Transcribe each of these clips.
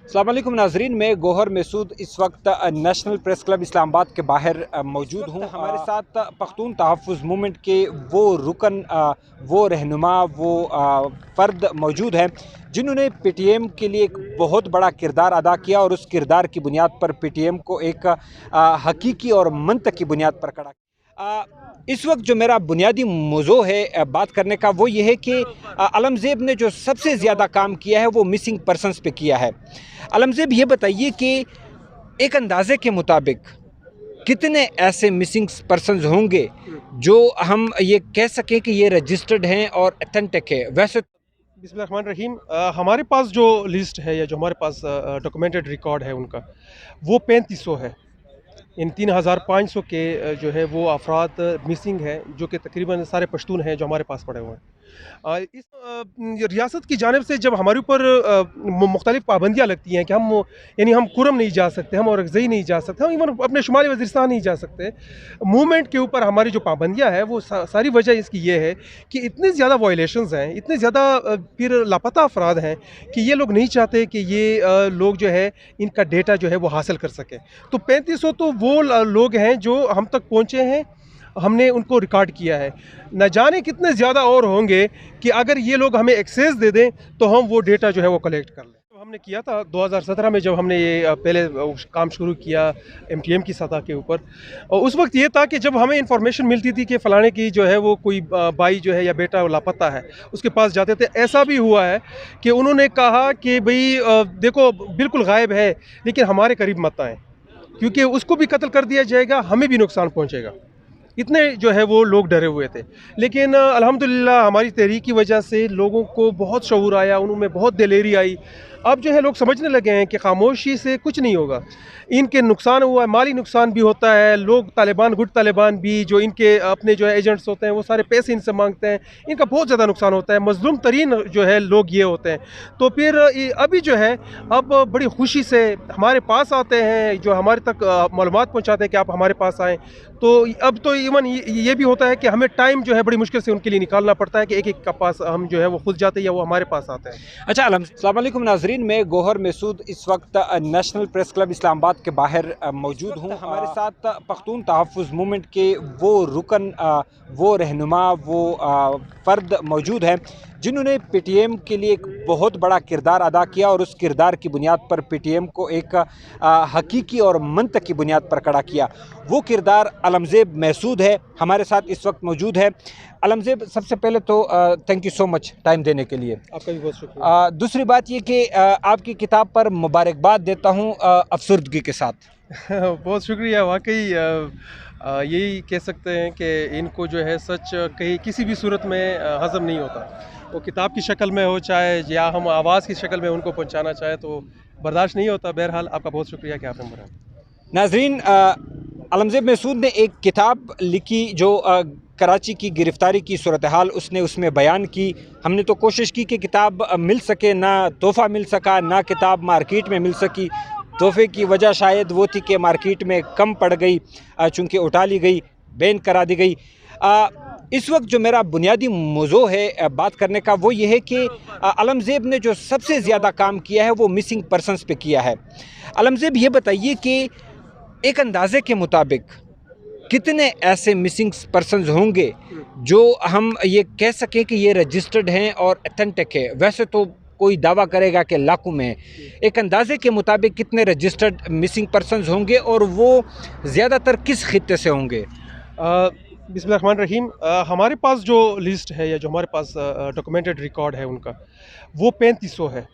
अस्सलाम वालेकुम नाजरीन, मैं गौहर महसूद इस वक्त नेशनल प्रेस क्लब इस्लाम आबाद के बाहर मौजूद हूँ। हमारे साथ पख्तून तहफ़्फ़ुज़ मूवमेंट के वो रुकन, वो रहनुमा, वो फ़र्द मौजूद हैं जिन्होंने PTM के लिए एक बहुत बड़ा किरदार अदा किया और उस किरदार की बुनियाद पर PTM को एक हकीकी और मंतकी बुनियाद पर खड़ा किया। इस वक्त जो मेरा बुनियादी मौज़ू है बात करने का, वो ये है कि अलमज़ेब ने जो सबसे ज़्यादा काम किया है वो मिसिंग पर्सनस पे किया है। अलमज़ेब, ये बताइए कि एक अंदाज़े के मुताबिक कितने ऐसे मिसिंग पर्सनस होंगे जो हम ये कह सकें कि ये रजिस्टर्ड हैं और अथेंटिक है? वैसे बिस्मिल्लाहिर्रहमानिर्रहीम। हमारे पास जो लिस्ट है या जो हमारे पास डॉक्यूमेंटेड रिकॉर्ड है उनका, वो 3500 है। इन 3500 के जो है वो अफराद मिसिंग हैं, जो कि तकरीबन सारे पश्तून हैं जो हमारे पास पड़े हुए हैं। इस रियासत की जानिब से जब हमारे ऊपर मुख्तलिफ पाबंदियाँ लगती हैं कि हम कुरम नहीं जा सकते, हम औरंगज़ई नहीं जा सकते, हम इवन अपने शुमाली वज़ीरिस्तान नहीं जा सकते। मूवमेंट के ऊपर हमारी जो पाबंदियाँ हैं वो सारी वजह इसकी ये है कि इतनी ज़्यादा वायलेशंस हैं, इतने ज़्यादा फिर लापता अफराद हैं कि ये लोग नहीं चाहते कि ये लोग जो है इनका डेटा जो है वो हासिल कर सकें। तो 3500 तो वो लोग हैं जो हम तक पहुँचे हैं, हमने उनको रिकॉर्ड किया है। न जाने कितने ज़्यादा और होंगे कि अगर ये लोग हमें एक्सेस दे दें तो हम वो डेटा जो है वो कलेक्ट कर लें। तो हमने किया था 2017 में, जब हमने ये पहले काम शुरू किया MTM की सतह के ऊपर। और उस वक्त ये था कि जब हमें इंफॉर्मेशन मिलती थी कि फ़लाने की जो है वो कोई भाई जो है या बेटा लापता है, उसके पास जाते थे। ऐसा भी हुआ है कि उन्होंने कहा कि भाई देखो बिल्कुल गायब है, लेकिन हमारे करीब मत आएँ, क्योंकि उसको भी कत्ल कर दिया जाएगा, हमें भी नुकसान पहुँचेगा। इतने जो है वो लोग डरे हुए थे। लेकिन अल्हम्दुलिल्लाह हमारी तहरीक की वजह से लोगों को बहुत शऊर आया, उनमें बहुत दिलेरी आई। अब जो है लोग समझने लगे हैं कि खामोशी से कुछ नहीं होगा। इनके नुकसान हुआ है, माली नुकसान भी होता है। लोग तालिबान, गुट तालिबान भी जो इनके अपने जो है एजेंट्स होते हैं, वो सारे पैसे इनसे मांगते हैं। इनका बहुत ज़्यादा नुकसान होता है। मज़लूम तरीन जो है लोग ये होते हैं। तो फिर अभी जो है अब बड़ी खुशी से हमारे पास आते हैं, जो हमारे तक मालूमात पहुँचाते हैं कि आप हमारे पास आएँ। तो अब तो इवन ये भी होता है कि हमें टाइम जो है बड़ी मुश्किल से उनके लिए निकालना पड़ता है कि एक-एक का पास हम जो है वो खुद जाते हैं या वो हमारे पास आते हैं। अच्छा, अस्सलाम वालेकुम नाजरीन, मैं गौहर महसूद इस वक्त नेशनल प्रेस क्लब इस्लाम आबाद के बाहर मौजूद हूँ। हमारे साथ पख्तून तहफ़्फ़ुज़ मूवमेंट के वो रुकन, वो रहनुमा, वो फ़र्द मौजूद हैं जिन्होंने PTM के लिए एक बहुत बड़ा किरदार अदा किया और उस किरदार की बुनियाद पर PTM को एक हकीकी और मंतकी बुनियाद पर खड़ा किया। वो किरदार अलमज़ेब महसूद है, हमारे साथ इस वक्त मौजूद है। अलमज़ेब, सबसे पहले तो thank you so much time देने के लिए। आपका भी बहुत शुक्रिया। दूसरी बात ये कि आपकी किताब पर मुबारकबाद देता हूँ अफसरदगी के साथ। बहुत शुक्रिया। वाक़ई यही कह सकते हैं कि इनको जो है सच कहीं किसी भी सूरत में हज़म नहीं होता। वो किताब की शक्ल में हो चाहे या हम आवाज़ की शक्ल में उनको पहुँचाना चाहें तो बर्दाश्त नहीं होता। बहरहाल आपका बहुत शुक्रिया कि आपने बुलाया। नाज़रीन, अलमज़ेब महसूद ने एक किताब लिखी जो कराची की गिरफ़्तारी की सूरत हाल उसने उसमें बयान की। हमने तो कोशिश की कि किताब मिल सके, ना तोहफ़ा मिल सका, ना किताब मार्केट में मिल सकी। तोहफ़े की वजह शायद वो थी कि मार्केट में कम पड़ गई, चूँकि उठा ली गई, बैन करा दी गई। इस वक्त जो मेरा बुनियादी मौज़ू है बात करने का, वो ये है कि अलमज़ेब ने जो सबसे ज़्यादा काम किया है वो मिसिंग पर्सनस पे किया है। अलमज़ेब, ये बताइए कि एक अंदाज़े के मुताबिक कितने ऐसे मिसिंग पर्सनस होंगे जो हम ये कह सकें कि ये रजिस्टर्ड हैं और अथेंटिक है? वैसे तो कोई दावा करेगा कि लाखों में है। एक अंदाज़े के मुताबिक कितने रजिस्टर्ड मिसिंग पर्सनस होंगे और वो ज़्यादातर किस खित्ते से होंगे? बिस्मिल्लाहिर्रहमानिर्रहीम। हमारे पास जो लिस्ट है या जो हमारे पास डॉक्यूमेंटेड रिकॉर्ड है उनका, वो 3500 है।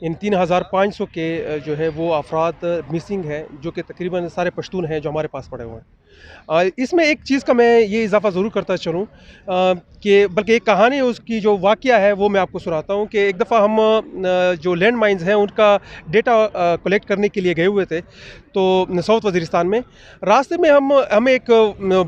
इन 3500 के जो है वो अफराद मिसिंग हैं, जो कि तकरीबन सारे पश्तून हैं जो हमारे पास पड़े हुए हैं। इसमें एक चीज़ का मैं ये इजाफ़ा ज़रूर करता चलूँ कि बल्कि एक कहानी है, उसकी जो वाक़या है वो मैं आपको सुनाता हूँ कि एक दफ़ा हम जो लैंड माइन्स हैं उनका डेटा कलेक्ट करने के लिए गए हुए थे, तो साउथ वज़ीरिस्तान में। रास्ते में हमें एक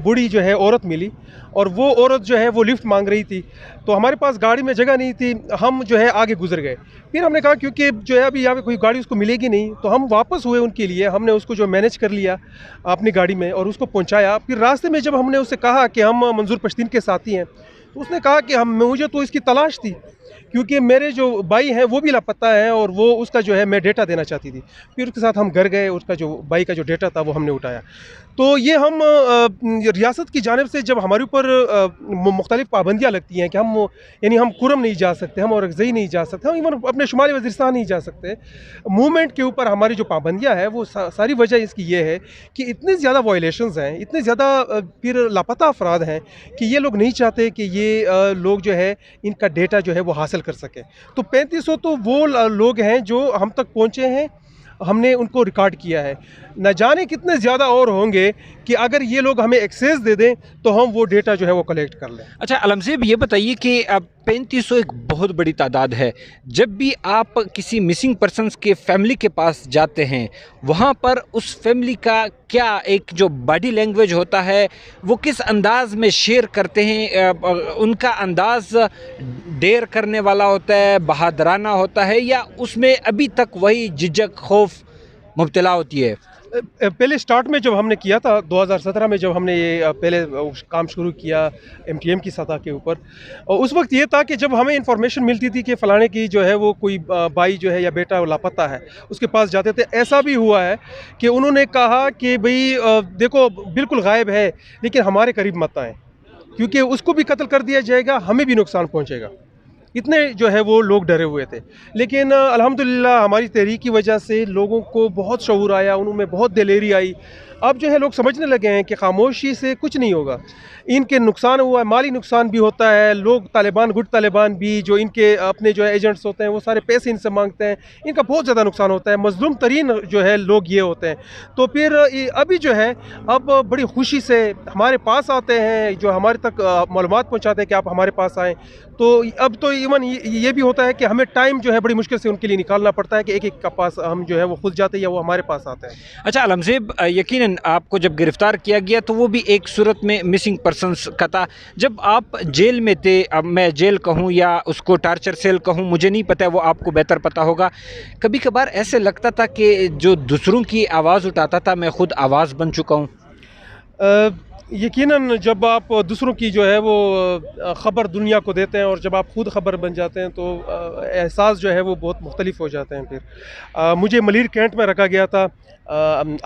बूढ़ी जो है औरत मिली, और वो औरत जो है वो लिफ्ट मांग रही थी। तो हमारे पास गाड़ी में जगह नहीं थी, हम जो है आगे गुजर गए। फिर हमने कहा क्योंकि जो है अभी यहाँ पे कोई गाड़ी उसको मिलेगी नहीं, तो हम वापस हुए उनके लिए। हमने उसको जो मैनेज कर लिया अपनी गाड़ी में और उसको पहुँचाया। फिर रास्ते में जब हमने उससे कहा कि हम मंजूर पश्तीन के साथी हैं, तो उसने कहा कि मुझे तो इसकी तलाश थी کیونکہ میرے جو بھائی ہیں وہ بھی لاپتہ ہیں اور وہ اس کا جو ہے میں ڈیٹا دینا چاہتی تھی. پھر اس کے ساتھ ہم گھر گئے, اس کا جو بھائی کا جو ڈیٹا تھا وہ ہم نے اٹھایا. تو یہ ہم ریاست کی جانب سے جب ہمارے اوپر مختلف پابندیاں لگتی ہیں کہ ہم یعنی ہم کرم نہیں جا سکتے, ہم اورکزئی نہیں جا سکتے, ہم ایون اپنے شمالی وزیرستان نہیں جا سکتے, موومنٹ کے اوپر ہماری جو پابندیاں ہیں وہ ساری وجہ اس کی یہ ہے کہ اتنے زیادہ وائلیشنز ہیں, اتنے زیادہ پھر لاپتہ افراد ہیں کہ یہ لوگ نہیں چاہتے کہ یہ لوگ جو ہے ان کا ڈیٹا جو ہے وہ حاصل کر سکیں. تو 3500 تو وہ لوگ ہیں جو ہم تک پہنچے ہیں, ہم نے ان کو ریکارڈ کیا ہے. نہ جانے کتنے زیادہ اور ہوں گے کہ اگر یہ لوگ ہمیں ایکسیس دے دیں تو ہم وہ ڈیٹا جو ہے وہ کلیکٹ کر لیں. اچھا علمزیب, یہ بتائیے کہ اب 3500 ایک بہت بڑی تعداد ہے. جب بھی آپ کسی مسنگ پرسنس کے فیملی کے پاس جاتے ہیں, وہاں پر اس فیملی کا کیا ایک جو باڈی لینگویج ہوتا ہے وہ کس انداز میں شیئر کرتے ہیں؟ ان کا انداز ڈیر کرنے والا ہوتا ہے, بہادرانہ ہوتا ہے, یا اس میں ابھی تک وہی جھجک خوف مبتلا ہوتی ہے؟ پہلے سٹارٹ میں جب ہم نے کیا تھا 2017 میں جب ہم نے یہ پہلے کام شروع کیا MTM کی سطح کے اوپر, اور اس وقت یہ تھا کہ جب ہمیں انفارمیشن ملتی تھی کہ فلانے کی جو ہے وہ کوئی بھائی جو ہے یا بیٹا لاپتہ ہے, اس کے پاس جاتے تھے. ایسا بھی ہوا ہے کہ انہوں نے کہا کہ بھئی دیکھو بالکل غائب ہے لیکن ہمارے قریب مت آئیں کیونکہ اس کو بھی قتل کر دیا جائے گا, ہمیں بھی نقصان پہنچے گا. اتنے جو ہے وہ لوگ ڈرے ہوئے تھے. لیکن الحمدللہ ہماری تحریک کی وجہ سے لوگوں کو بہت شعور آیا, انہوں میں بہت دلیری آئی. اب جو ہے لوگ سمجھنے لگے ہیں کہ خاموشی سے کچھ نہیں ہوگا. ان کے نقصان ہوا ہے, مالی نقصان بھی ہوتا ہے. لوگ طالبان, گٹ طالبان بھی جو ان کے اپنے جو ہے ایجنٹس ہوتے ہیں وہ سارے پیسے ان سے مانگتے ہیں, ان کا بہت زیادہ نقصان ہوتا ہے. مظلوم ترین جو ہے لوگ یہ ہوتے ہیں. تو پھر ابھی جو ہے اب بڑی خوشی سے ہمارے پاس آتے ہیں, جو ہمارے تک معلومات پہنچاتے ہیں کہ آپ ہمارے پاس آئیں. تو اب تو ایون یہ بھی ہوتا ہے کہ ہمیں ٹائم جو ہے بڑی مشکل سے ان کے لیے نکالنا پڑتا ہے کہ ایک ایک کا پاس ہم جو ہے وہ خود جاتے ہیں یا وہ ہمارے پاس آتے ہیں. اچھا علمزیب, یقیناً آپ کو جب گرفتار کیا گیا تو وہ بھی ایک صورت میں مسنگ پرسنس کا تھا. جب آپ جیل میں تھے, اب میں جیل کہوں یا اس کو ٹارچر سیل کہوں مجھے نہیں پتہ, وہ آپ کو بہتر پتہ ہوگا, کبھی کبھار ایسے لگتا تھا کہ جو دوسروں کی آواز اٹھاتا تھا میں خود آواز بن چکا ہوں؟ یقیناً جب آپ دوسروں کی جو ہے وہ خبر دنیا کو دیتے ہیں اور جب آپ خود خبر بن جاتے ہیں تو احساس جو ہے وہ بہت مختلف ہو جاتے ہیں. پھر مجھے ملیر کینٹ میں رکھا گیا تھا.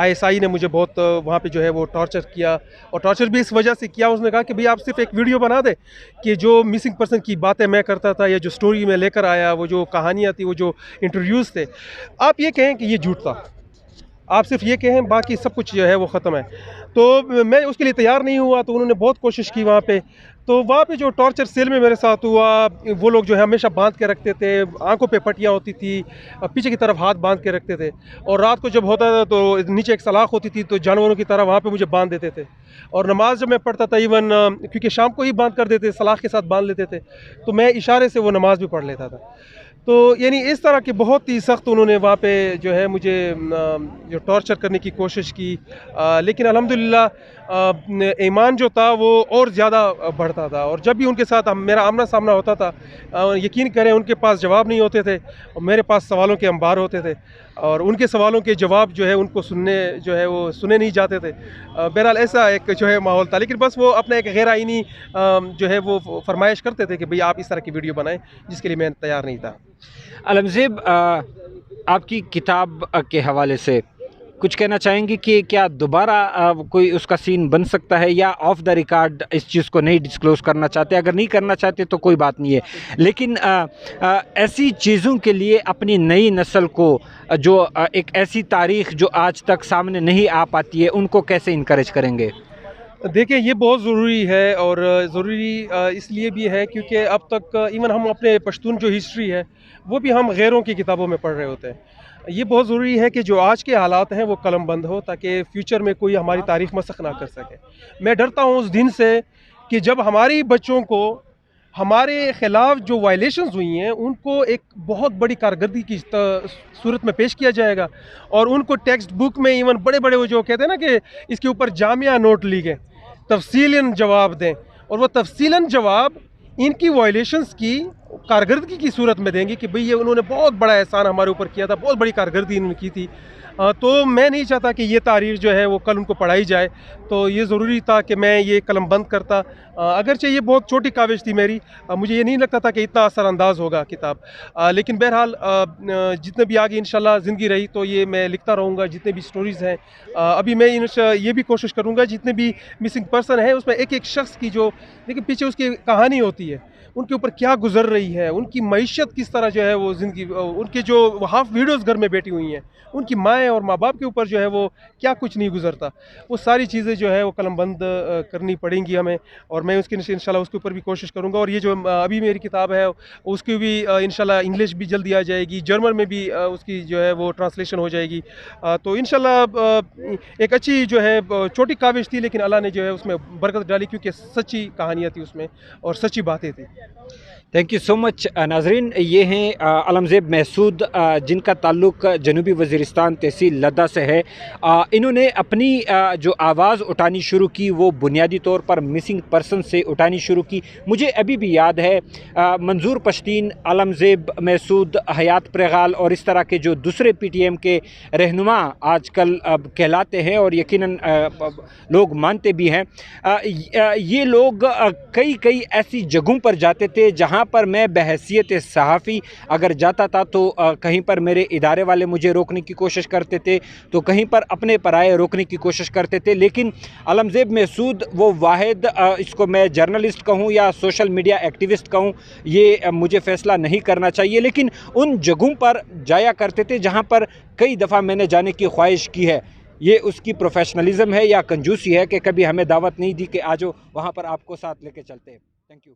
ISI نے مجھے بہت وہاں پہ جو ہے وہ ٹارچر کیا, اور ٹارچر بھی اس وجہ سے کیا, اس نے کہا کہ بھئی آپ صرف ایک ویڈیو بنا دیں کہ جو مسنگ پرسن کی باتیں میں کرتا تھا یا جو سٹوری میں لے کر آیا, وہ جو کہانیاں تھیں, وہ جو انٹرویوز تھے, آپ یہ کہیں کہ یہ جھوٹ تھا, آپ صرف یہ کہیں باقی سب کچھ جو ہے وہ ختم ہے. تو میں اس کے لیے تیار نہیں ہوا. تو انہوں نے بہت کوشش کی وہاں پہ. تو وہاں پہ جو ٹارچر سیل میں میرے ساتھ ہوا, وہ لوگ جو ہے ہمیشہ باندھ کے رکھتے تھے, آنکھوں پہ پٹیاں ہوتی تھی, پیچھے کی طرف ہاتھ باندھ کے رکھتے تھے, اور رات کو جب ہوتا تھا تو نیچے ایک سلاخ ہوتی تھی تو جانوروں کی طرح وہاں پہ مجھے باندھ دیتے تھے. اور نماز جب میں پڑھتا تھا ایون کیونکہ شام کو ہی باندھ کر دیتے, سلاخ کے ساتھ باندھ لیتے تھے, تو میں اشارے سے وہ نماز بھی پڑھ لیتا تھا. تو یعنی اس طرح کے بہت ہی سخت انہوں نے وہاں پہ جو ہے مجھے جو ٹارچر کرنے کی کوشش کی. لیکن الحمدللہ ایمان جو تھا وہ اور زیادہ بڑھتا تھا, اور جب بھی ان کے ساتھ میرا آمنا سامنا ہوتا تھا, یقین کریں ان کے پاس جواب نہیں ہوتے تھے اور میرے پاس سوالوں کے انبار ہوتے تھے, اور ان کے سوالوں کے جواب جو ہے ان کو سننے جو ہے وہ سنے نہیں جاتے تھے. بہرحال ایسا ایک جو ہے ماحول تھا. لیکن بس وہ اپنا ایک غیر آئینی جو ہے وہ فرمائش کرتے تھے کہ بھئی آپ اس طرح کی ویڈیو بنائیں, جس کے لیے میں تیار نہیں تھا. علمزیب, آپ کی کتاب کے حوالے سے کچھ کہنا چاہیں گے کہ کیا دوبارہ کوئی اس کا سین بن سکتا ہے, یا آف دا ریکارڈ اس چیز کو نہیں ڈسکلوز کرنا چاہتے؟ اگر نہیں کرنا چاہتے تو کوئی بات نہیں ہے, لیکن ایسی چیزوں کے لیے اپنی نئی نسل کو, جو ایک ایسی تاریخ جو آج تک سامنے نہیں آ پاتی ہے, ان کو کیسے انکریج کریں گے؟ دیکھیں یہ بہت ضروری ہے, اور ضروری اس لیے بھی ہے کیونکہ اب تک ایون ہم اپنے پشتون جو ہسٹری ہے وہ بھی ہم غیروں کی کتابوں میں پڑھ رہے ہوتے ہیں. یہ بہت ضروری ہے کہ جو آج کے حالات ہیں وہ قلم بند ہو, تاکہ فیوچر میں کوئی ہماری تاریخ مسخ نہ کر سکے. میں ڈرتا ہوں اس دن سے کہ جب ہماری بچوں کو ہمارے خلاف جو وائلیشنز ہوئی ہیں ان کو ایک بہت بڑی کارکردگی کی صورت میں پیش کیا جائے گا, اور ان کو ٹیکسٹ بک میں ایون بڑے بڑے وہ جو کہتے ہیں نا کہ اس کے اوپر جامعہ نوٹ لکھیں, تفصیلاً جواب دیں, اور وہ تفصیلاً جواب ان کی وائلیشنز کی कारकर्दगी की सूरत में देंगे कि भई ये उन्होंने बहुत बड़ा एहसान हमारे ऊपर किया था, बहुत बड़ी कारकर्दगी इन्होंने की थी। तो मैं नहीं चाहता कि ये तारीफ़ जो है वो कल उनको पढ़ाई जाए, तो ये ज़रूरी था कि मैं ये कलम बंद करता। अगरचे ये बहुत छोटी काविश थी मेरी, मुझे ये नहीं लगता था कि इतना असरअंदाज होगा किताब। लेकिन बहरहाल जितने भी आगे इंशाल्लाह ज़िंदगी रही तो ये मैं लिखता रहूँगा, जितने भी स्टोरीज़ हैं। अभी मैं ये भी कोशिश करूँगा जितने भी मिसिंग पर्सन हैं उसमें एक-एक शख्स की जो देखिए पीछे उसकी कहानी होती है, उनके ऊपर क्या गुज़र रही है, उनकी मईशत किस तरह जो है वो ज़िंदगी, उनके जो हाफ़ विडोज़ घर में बैठी हुई हैं, उनकी माएँ और माँ-बाप के ऊपर जो है वो क्या कुछ नहीं गुज़रता। वो सारी चीज़ें जो है वो कलमबंद करनी पड़ेंगी हमें, और मैं उसकी इंशाल्लाह उसके ऊपर भी कोशिश करूँगा। और ये जो अभी मेरी किताब है उसकी भी इंशाल्लाह इंग्लिश भी जल्दी आ जाएगी, जर्मन में भी उसकी जो है वो ट्रांसलेशन हो जाएगी। तो इंशाल्लाह एक अच्छी जो है छोटी काविश थी, लेकिन अल्लाह ने जो है उसमें बरकत डाली क्योंकि सच्ची कहानियाँ थी उसमें और सच्ची बातें थी। थैंक यू सो मच नाजरीन, ये हैं अलमज़ेब महसूद, जिनका ताल्लुक़ जनूबी वज़ीरिस्तान तहसील लद्दा से है। इन्होंने अपनी जो आवाज़ उठानी शुरू की वो बुनियादी तौर पर मिसिंग पर्सन से उठानी शुरू की। मुझे अभी भी याद है मंजूर पश्तीन, अलमज़ेब महसूद, हयात प्रेगाल और इस तरह के जो दूसरे PTM के रहनुमा आजकल कहलाते हैं और यकीनन लोग मानते भी हैं। ये लोग कई ऐसी जगहों पर जाते थे जहाँ पर मैं बहैसियत सहाफ़ी अगर जाता था तो कहीं पर मेरे इदारे वाले मुझे रोकने की कोशिश करते थे, तो कहीं पर अपने पराये रोकने की कोशिश करते थे। लेकिन अलमज़ेब महसूद वो वाहिद, इसको मैं जर्नलिस्ट कहूँ या सोशल मीडिया एक्टिविस्ट कहूँ, ये मुझे फ़ैसला नहीं करना चाहिए, लेकिन उन जगहों पर जाया करते थे जहाँ पर कई दफ़ा मैंने जाने की ख्वाहिश की है। ये उसकी प्रोफेशनलिज़म है या कंजूसी है कि कभी हमें दावत नहीं दी कि आ जाओ वहाँ पर आपको साथ लेके चलते हैं। Thank you.